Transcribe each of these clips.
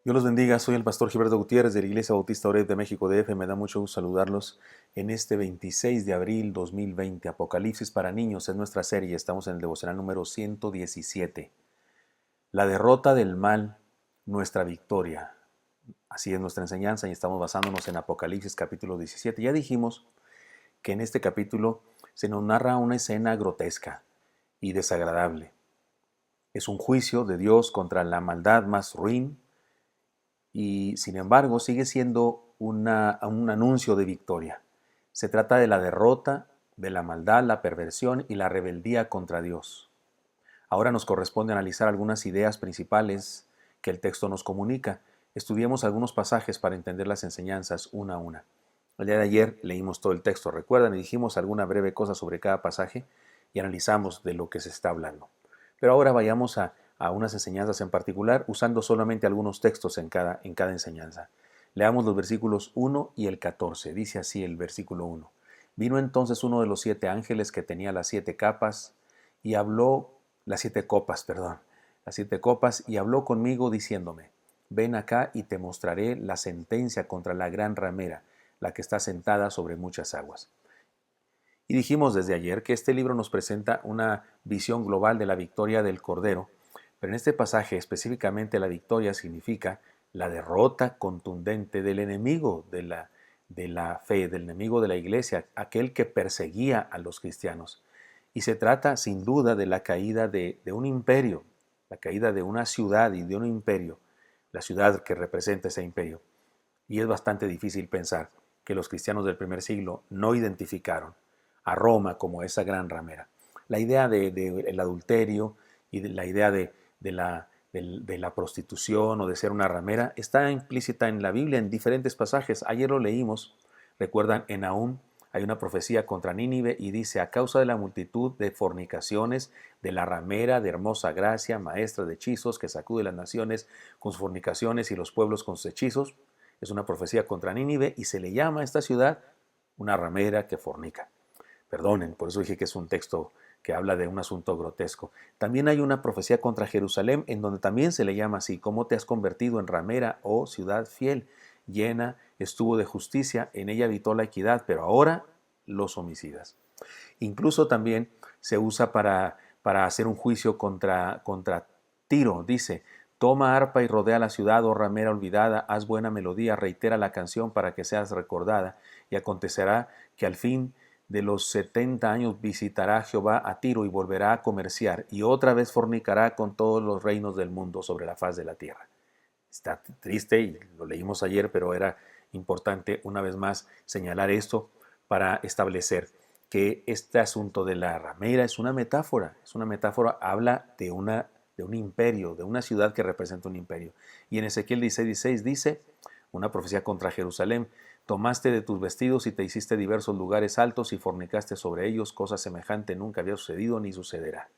Dios los bendiga, soy el pastor Gilberto Gutiérrez de la Iglesia Bautista Oreb de México DF. Me da mucho gusto saludarlos en este 26 de abril 2020. Apocalipsis para niños es nuestra serie. Estamos en el devocional número 117. La derrota del mal, nuestra victoria. Así es nuestra enseñanza y estamos basándonos en Apocalipsis capítulo 17. Ya dijimos que en este capítulo se nos narra una escena grotesca y desagradable. Es un juicio de Dios contra la maldad más ruin y sin embargo sigue siendo un anuncio de victoria. Se trata de la derrota de la maldad, la perversión y la rebeldía contra Dios. Ahora nos corresponde analizar algunas ideas principales que el texto nos comunica. Estudiemos algunos pasajes para entender las enseñanzas una a una. El día de ayer leímos todo el texto, recuerdan, y dijimos alguna breve cosa sobre cada pasaje y analizamos de lo que se está hablando. Pero ahora vayamos a unas enseñanzas en particular, usando solamente algunos textos en cada enseñanza. Leamos los versículos 1 y el 14. Dice así el versículo 1. Vino entonces uno de los 7 ángeles que tenía las 7 capas y habló, las 7 copas, perdón, las 7 copas, y habló conmigo diciéndome, ven acá y te mostraré la sentencia contra la gran ramera, la que está sentada sobre muchas aguas. Y dijimos desde ayer que este libro nos presenta una visión global de la victoria del Cordero, pero en este pasaje específicamente la victoria significa la derrota contundente del enemigo de la fe, del enemigo de la iglesia, aquel que perseguía a los cristianos. Y se trata sin duda de la caída de un imperio, la caída de una ciudad y de un imperio, la ciudad que representa ese imperio. Y es bastante difícil pensar que los cristianos del primer siglo no identificaron a Roma como esa gran ramera. La idea del adulterio y la idea de la prostitución o de ser una ramera está implícita en la Biblia en diferentes pasajes. Ayer lo leímos, recuerdan, en Nahum hay una profecía contra Nínive y dice, a causa de la multitud de fornicaciones de la ramera de hermosa gracia, maestra de hechizos, que sacude las naciones con sus fornicaciones y los pueblos con sus hechizos, es una profecía contra Nínive y se le llama a esta ciudad una ramera que fornica. Perdonen, por eso dije que es un texto que habla de un asunto grotesco. También hay una profecía contra Jerusalén en donde también se le llama así, ¿cómo te has convertido en ramera, oh ciudad fiel? Llena estuvo de justicia, en ella habitó la equidad, pero ahora los homicidas. Incluso también se usa para hacer un juicio contra Tiro. Dice, toma arpa y rodea la ciudad, oh ramera olvidada, haz buena melodía, reitera la canción para que seas recordada, y acontecerá que al fin de los 70 años visitará Jehová a Tiro y volverá a comerciar, y otra vez fornicará con todos los reinos del mundo sobre la faz de la tierra. Está triste y lo leímos ayer, pero era importante una vez más señalar esto para establecer que este asunto de la ramera es una metáfora, habla de un imperio, de una ciudad que representa un imperio. Y en Ezequiel 16:16 dice, una profecía contra Jerusalén, tomaste de tus vestidos y te hiciste diversos lugares altos y fornicaste sobre ellos, cosa semejante nunca había sucedido ni sucederá.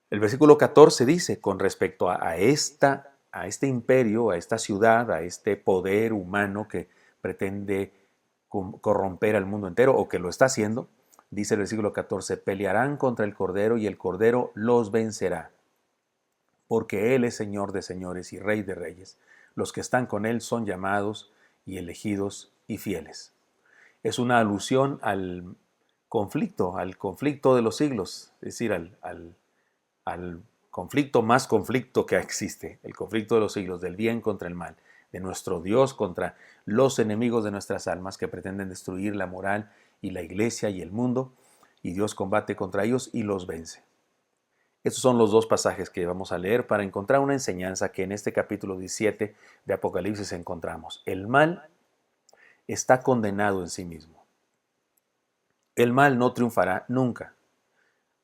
El versículo 14 dice, con respecto a este imperio, a esta ciudad, a este poder humano que pretende corromper al mundo entero o que lo está haciendo, dice el versículo 14, pelearán contra el Cordero y el Cordero los vencerá, porque Él es Señor de señores y Rey de reyes. Los que están con Él son llamados y elegidos y fieles. Es una alusión al conflicto de los siglos, es decir, al conflicto más conflicto que existe, el conflicto de los siglos, del bien contra el mal, de nuestro Dios contra los enemigos de nuestras almas que pretenden destruir la moral y la iglesia y el mundo, y Dios combate contra ellos y los vence. Estos son los dos pasajes que vamos a leer para encontrar una enseñanza que en este capítulo 17 de Apocalipsis encontramos. El mal está condenado en sí mismo. El mal no triunfará nunca,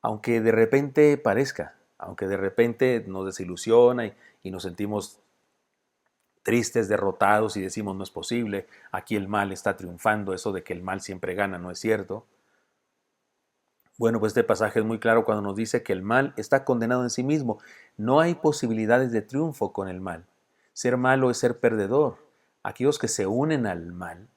aunque de repente parezca, aunque de repente nos desilusiona y nos sentimos tristes, derrotados y decimos no es posible, aquí el mal está triunfando, eso de que el mal siempre gana no es cierto. Bueno, pues este pasaje es muy claro cuando nos dice que el mal está condenado en sí mismo. No hay posibilidades de triunfo con el mal. Ser malo es ser perdedor. Aquellos que se unen al mal,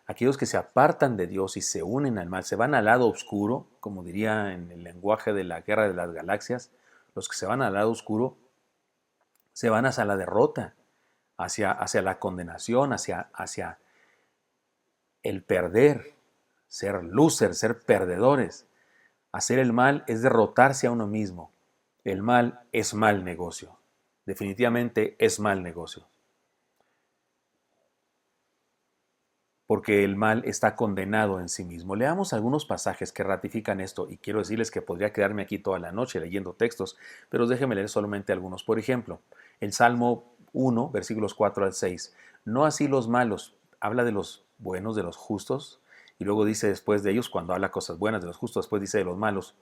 aquellos que se apartan de Dios y se unen al mal, se van al lado oscuro, como diría en el lenguaje de la Guerra de las Galaxias, los que se van al lado oscuro se van hacia la derrota. hacia la condenación, hacia el perder, ser loser, ser perdedores. Hacer el mal es derrotarse a uno mismo. El mal es mal negocio. Definitivamente es mal negocio. Porque el mal está condenado en sí mismo. Leamos algunos pasajes que ratifican esto y quiero decirles que podría quedarme aquí toda la noche leyendo textos, pero déjenme leer solamente algunos. Por ejemplo, el Salmo 1, versículos 4 al 6. No así los malos, habla de los buenos, de los justos, y luego dice después de ellos, cuando habla cosas buenas de los justos, después dice de los malos.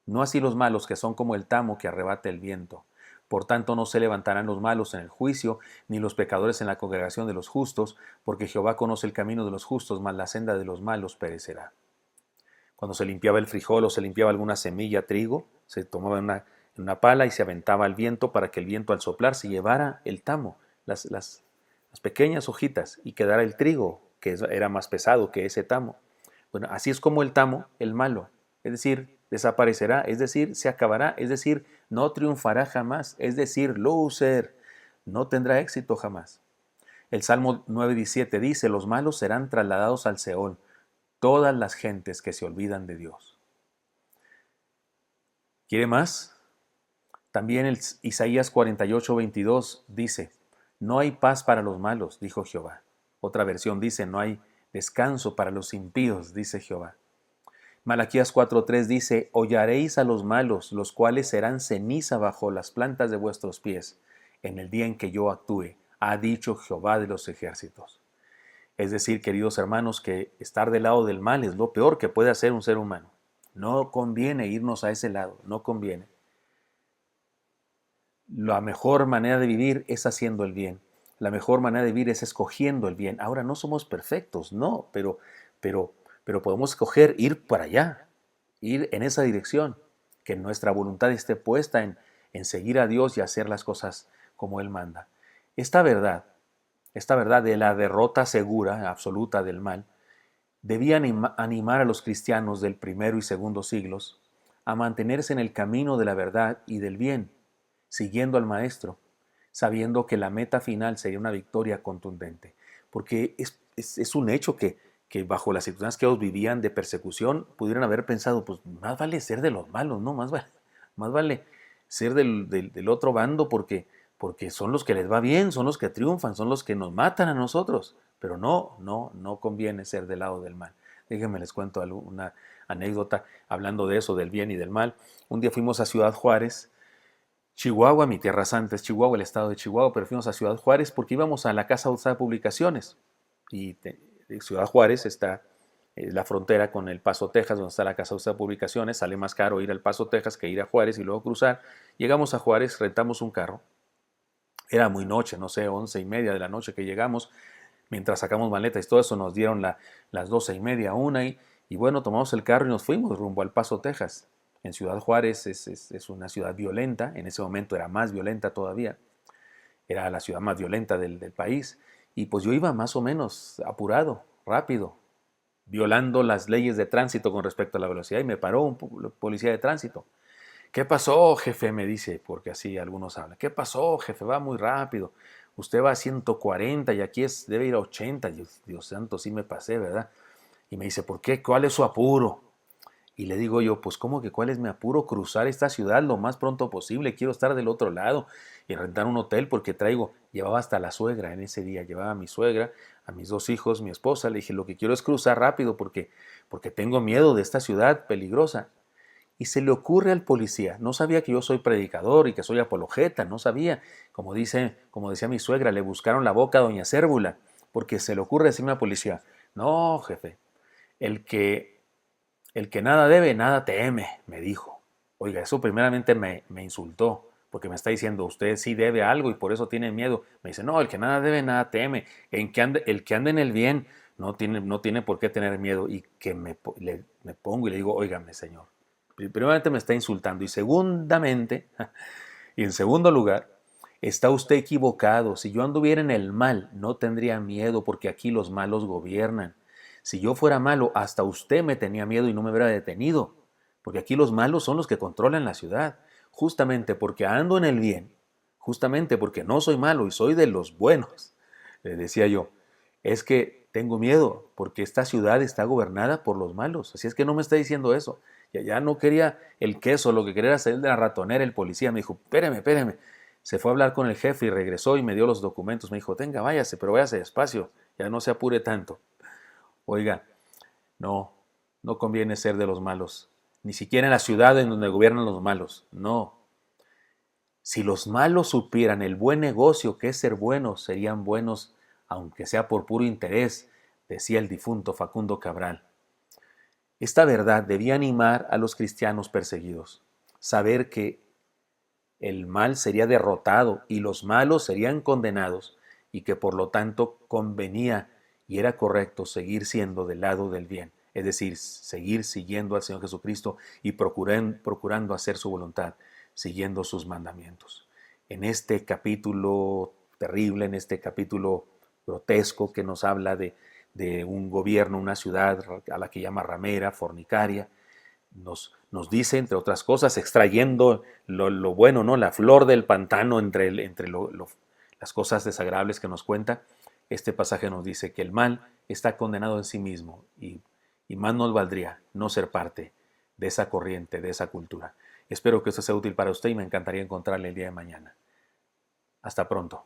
No así los malos, que son como el tamo que arrebata el viento. Por tanto, no se levantarán los malos en el juicio, ni los pecadores en la congregación de los justos, porque Jehová conoce el camino de los justos, mas la senda de los malos perecerá. Cuando se limpiaba el frijol o se limpiaba alguna semilla, trigo, se tomaba en una pala y se aventaba al viento para que el viento al soplar se llevara el tamo, las pequeñas hojitas, y quedara el trigo, que era más pesado que ese tamo. Bueno, así es como el tamo, el malo, es decir, desaparecerá, es decir, se acabará, es decir, no triunfará jamás, es decir, loser, no tendrá éxito jamás. El Salmo 9:17 dice, los malos serán trasladados al Seol, todas las gentes que se olvidan de Dios. ¿Quiere más? También el Isaías 48:22 dice, no hay paz para los malos, dijo Jehová. Otra versión dice, no hay descanso para los impíos, dice Jehová. Malaquías 4:3 dice, hollaréis a los malos, los cuales serán ceniza bajo las plantas de vuestros pies, en el día en que yo actúe, ha dicho Jehová de los ejércitos. Es decir, queridos hermanos, que estar del lado del mal es lo peor que puede hacer un ser humano. No conviene irnos a ese lado, no conviene. La mejor manera de vivir es haciendo el bien. La mejor manera de vivir es escogiendo el bien. Ahora no somos perfectos, no, pero podemos escoger ir para allá, ir en esa dirección, que nuestra voluntad esté puesta en seguir a Dios y hacer las cosas como Él manda. Esta verdad de la derrota segura, absoluta del mal, debía animar a los cristianos del primero y segundo siglos a mantenerse en el camino de la verdad y del bien, siguiendo al Maestro, sabiendo que la meta final sería una victoria contundente. Porque es un hecho que bajo las circunstancias que ellos vivían de persecución, pudieran haber pensado, pues más vale ser de los malos, ¿no? Más vale ser del otro bando porque son los que les va bien, son los que triunfan, son los que nos matan a nosotros. Pero no conviene ser del lado del mal. Déjenme les cuento una anécdota hablando de eso, del bien y del mal. Un día fuimos a Ciudad Juárez, Chihuahua, mi tierra santa es Chihuahua, el estado de Chihuahua, pero fuimos a Ciudad Juárez porque íbamos a la Casa Usada de Publicaciones. Y Ciudad Juárez está en la frontera con El Paso, Texas, donde está la Casa Usada de Publicaciones. Sale más caro ir al Paso, Texas, que ir a Juárez y luego cruzar. Llegamos a Juárez, rentamos un carro. Era muy noche, no sé, 11:30 de la noche que llegamos. Mientras sacamos maletas y todo eso, nos dieron las 12:30, 1, y bueno, tomamos el carro y nos fuimos rumbo al Paso, Texas. En Ciudad Juárez es una ciudad violenta, en ese momento era más violenta todavía, era la ciudad más violenta del país, y pues yo iba más o menos apurado, rápido, violando las leyes de tránsito con respecto a la velocidad, y me paró un policía de tránsito. ¿Qué pasó, jefe? Me dice, porque así algunos hablan. ¿Qué pasó, jefe? Va muy rápido. Usted va a 140 y aquí debe ir a 80. Dios santo, sí me pasé, ¿verdad? Y me dice, ¿por qué? ¿Cuál es su apuro? Y le digo yo, pues ¿cómo que cuál es mi apuro? Cruzar esta ciudad lo más pronto posible. Quiero estar del otro lado y rentar un hotel porque llevaba hasta la suegra en ese día. Llevaba a mi suegra, a mis 2 hijos, mi esposa. Le dije, lo que quiero es cruzar rápido porque tengo miedo de esta ciudad peligrosa. Y se le ocurre al policía, no sabía que yo soy predicador y que soy apologeta, no sabía, como decía mi suegra, le buscaron la boca a doña Cérvula, porque se le ocurre decirme al policía, no, jefe, el que nada debe, nada teme, me dijo. Oiga, eso primeramente me insultó, porque me está diciendo, usted sí debe algo y por eso tiene miedo. Me dice, no, el que nada debe, nada teme, el que ande en el bien no tiene por qué tener miedo. Y que me pongo y le digo, óigame, señor. Primeramente me está insultando y segundamente, y en segundo lugar, está usted equivocado. Si yo anduviera en el mal, no tendría miedo porque aquí los malos gobiernan. Si yo fuera malo, hasta usted me tenía miedo y no me hubiera detenido, porque aquí los malos son los que controlan la ciudad. Justamente porque ando en el bien, justamente porque no soy malo y soy de los buenos. Le decía yo, es que tengo miedo porque esta ciudad está gobernada por los malos. Así es que no me está diciendo eso. Y allá no quería el queso, lo que quería era salir de la ratonera. El policía me dijo, espéreme, espéreme. Se fue a hablar con el jefe y regresó y me dio los documentos. Me dijo, tenga, váyase, pero váyase despacio, ya no se apure tanto. Oiga, no, no conviene ser de los malos. Ni siquiera en la ciudad en donde gobiernan los malos. No. Si los malos supieran el buen negocio que es ser buenos, serían buenos aunque sea por puro interés, decía el difunto Facundo Cabral. Esta verdad debía animar a los cristianos perseguidos, saber que el mal sería derrotado y los malos serían condenados y que por lo tanto convenía y era correcto seguir siendo del lado del bien, es decir, seguir siguiendo al Señor Jesucristo y procurando hacer su voluntad, siguiendo sus mandamientos. En este capítulo terrible, en este capítulo grotesco que nos habla de un gobierno, una ciudad a la que llama ramera, fornicaria, nos dice, entre otras cosas, extrayendo lo bueno, ¿no? La flor del pantano entre las cosas desagradables que nos cuenta. Este pasaje nos dice que el mal está condenado en sí mismo y más nos valdría no ser parte de esa corriente, de esa cultura. Espero que esto sea útil para usted y me encantaría encontrarle el día de mañana. Hasta pronto.